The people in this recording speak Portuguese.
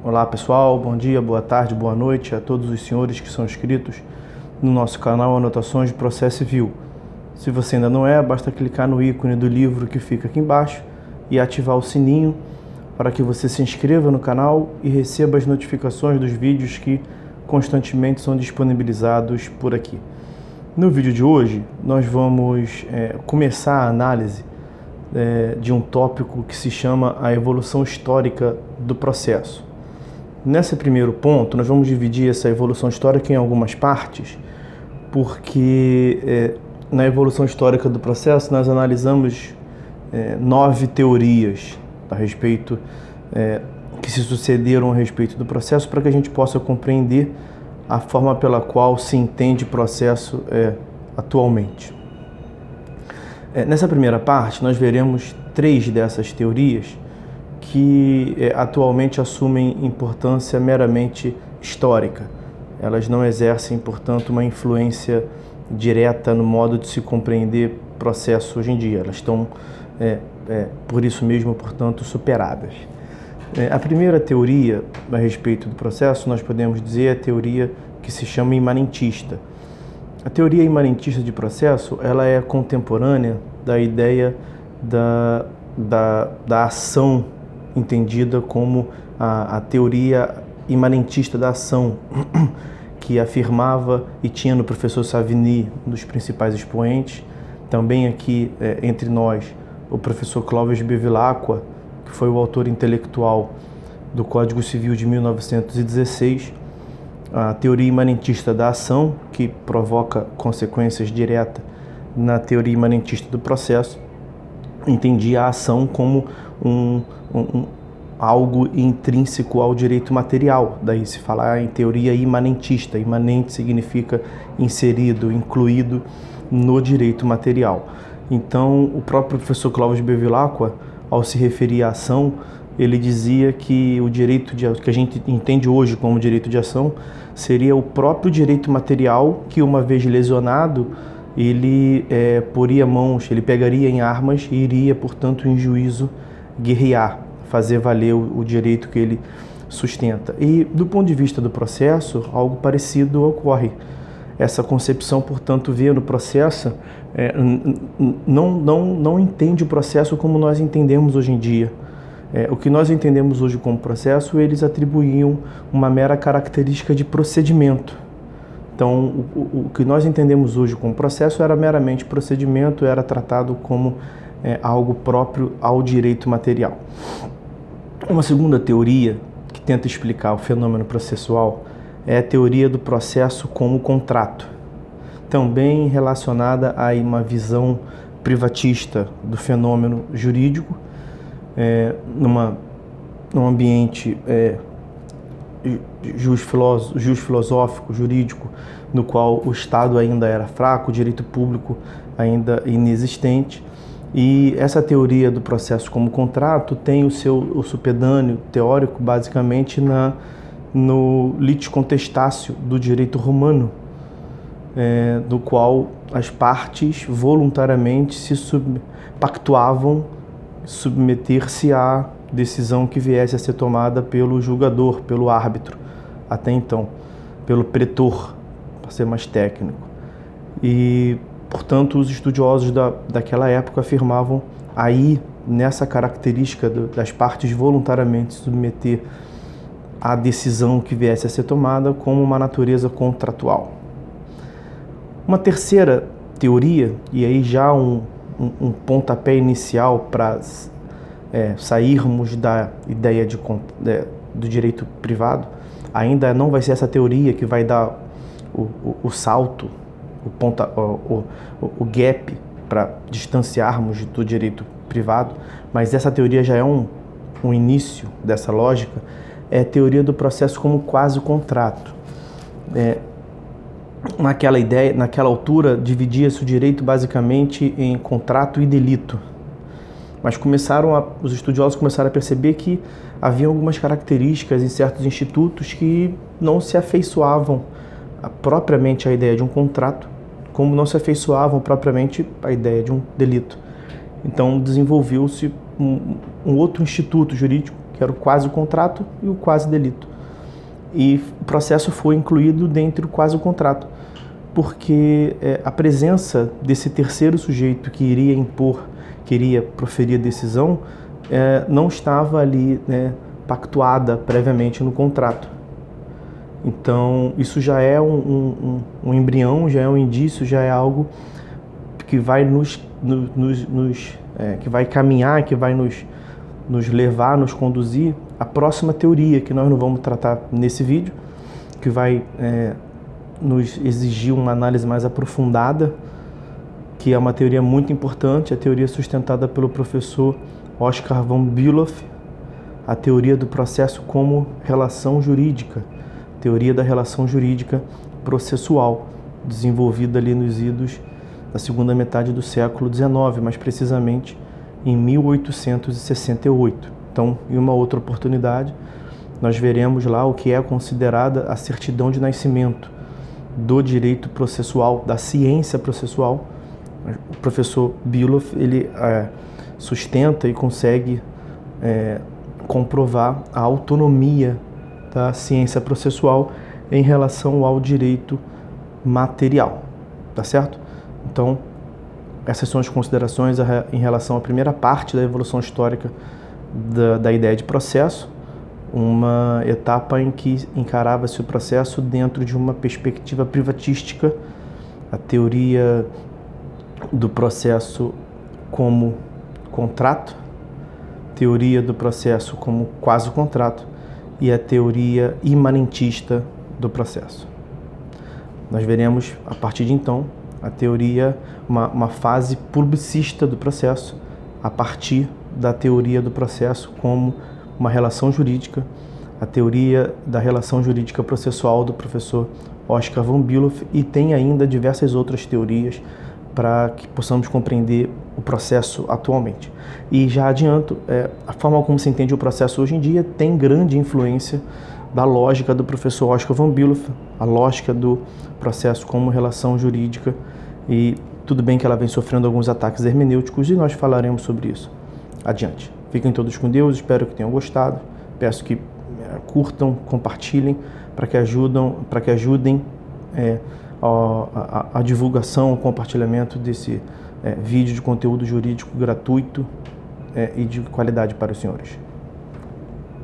Olá pessoal, bom dia, boa tarde, boa noite a todos os senhores que são inscritos no nosso canal Anotações de Processo Civil. Se você ainda não é, basta clicar no ícone do livro que fica aqui embaixo e ativar o sininho para que você se inscreva no canal e receba as notificações dos vídeos que constantemente são disponibilizados por aqui. No vídeo de hoje, nós vamos começar a análise de um tópico que se chama a evolução histórica do processo. Nesse primeiro ponto, nós vamos dividir essa evolução histórica em algumas partes, porque na evolução histórica do processo nós analisamos 9 teorias a respeito, que se sucederam a respeito do processo, para que a gente possa compreender a forma pela qual se entende processo atualmente. Nessa primeira parte, nós veremos 3 dessas teorias que atualmente assumem importância meramente histórica. Elas não exercem, portanto, uma influência direta no modo de se compreender processo hoje em dia. Elas estão, por isso mesmo, portanto, superadas. A primeira teoria a respeito do processo, nós podemos dizer, é a teoria que se chama imanentista. A teoria imanentista de processo, ela é contemporânea da ideia da ação, entendida como a teoria imanentista da ação, que afirmava, e tinha no professor Savigny um dos principais expoentes, também aqui entre nós, o professor Clóvis Bevilacqua, que foi o autor intelectual do Código Civil de 1916, a teoria imanentista da ação, que provoca consequências diretas na teoria imanentista do processo, entendia a ação como algo intrínseco ao direito material. Daí se falar em teoria imanentista. Imanente significa inserido, incluído no direito material. Então, o próprio professor Clóvis Bevilacqua, ao se referir à ação, ele dizia que o direito que a gente entende hoje como direito de ação seria o próprio direito material que, uma vez lesionado, ele poria mãos, ele pegaria em armas e iria, portanto, em juízo guerrear, fazer valer o direito que ele sustenta. E, do ponto de vista do processo, algo parecido ocorre. Essa concepção, portanto, vê no processo, não entende o processo como nós entendemos hoje em dia. O que nós entendemos hoje como processo, eles atribuíam uma mera característica de procedimento. Então, o que nós entendemos hoje como processo era meramente procedimento, era tratado como algo próprio ao direito material. Uma segunda teoria que tenta explicar o fenômeno processual é a teoria do processo como contrato, também relacionada a uma visão privatista do fenômeno jurídico, num ambiente filosófico, jurídico, no qual o Estado ainda era fraco, o direito público ainda inexistente. E essa teoria do processo como contrato tem o supedâneo teórico basicamente no litis contestatio do direito romano, do qual as partes voluntariamente pactuavam submeter-se à decisão que viesse a ser tomada pelo julgador, pelo árbitro, até então, pelo pretor, para ser mais técnico. E, portanto, os estudiosos daquela época afirmavam aí, nessa característica das partes voluntariamente submeter à decisão que viesse a ser tomada como uma natureza contratual. Uma terceira teoria, e aí já um pontapé inicial para sairmos da ideia do direito privado, ainda não vai ser essa teoria que vai dar o salto, o gap para distanciarmos do direito privado, mas essa teoria já é um início dessa lógica, é a teoria do processo como quase contrato. Naquela altura, dividia-se o direito basicamente em contrato e delito. Mas os estudiosos começaram a perceber que havia algumas características em certos institutos que não se afeiçoavam propriamente à ideia de um contrato, como não se afeiçoavam propriamente à ideia de um delito. Então desenvolveu-se um outro instituto jurídico que era o quase contrato e o quase delito. E o processo foi incluído dentro do quase contrato, porque a presença desse terceiro sujeito que iria impor, que iria proferir a decisão, não estava ali, né, pactuada previamente no contrato. Então, isso já é um embrião, já é um indício, já é algo que vai que vai caminhar, que vai nos levar, nos conduzir à próxima teoria, que nós não vamos tratar nesse vídeo, que vai nos exigir uma análise mais aprofundada, que é uma teoria muito importante, a teoria sustentada pelo professor Oscar von Bülow, a teoria do processo como relação jurídica, teoria da relação jurídica processual, desenvolvida ali nos idos da segunda metade do século XIX, mais precisamente em 1868. Então, em uma outra oportunidade, nós veremos lá o que é considerada a certidão de nascimento do direito processual, da ciência processual. O professor Bülow, ele sustenta e consegue comprovar a autonomia da ciência processual em relação ao direito material, tá certo? Então, essas são as considerações em relação à primeira parte da evolução histórica da ideia de processo, uma etapa em que encarava-se o processo dentro de uma perspectiva privatística, a teoria do processo como contrato, teoria do processo como quase contrato e a teoria imanentista do processo. Nós veremos, a partir de então, a teoria, uma fase publicista do processo, a partir da teoria do processo como uma relação jurídica, a teoria da relação jurídica processual do professor Oscar von Bülow, e tem ainda diversas outras teorias para que possamos compreender o processo atualmente. E já adianto, a forma como se entende o processo hoje em dia tem grande influência da lógica do professor Oscar von Bülow, a lógica do processo como relação jurídica, e tudo bem que ela vem sofrendo alguns ataques hermenêuticos e nós falaremos sobre isso adiante. Fiquem todos com Deus, espero que tenham gostado, peço que curtam, compartilhem, para que ajudem a divulgação, o compartilhamento desse vídeo de conteúdo jurídico gratuito e de qualidade para os senhores.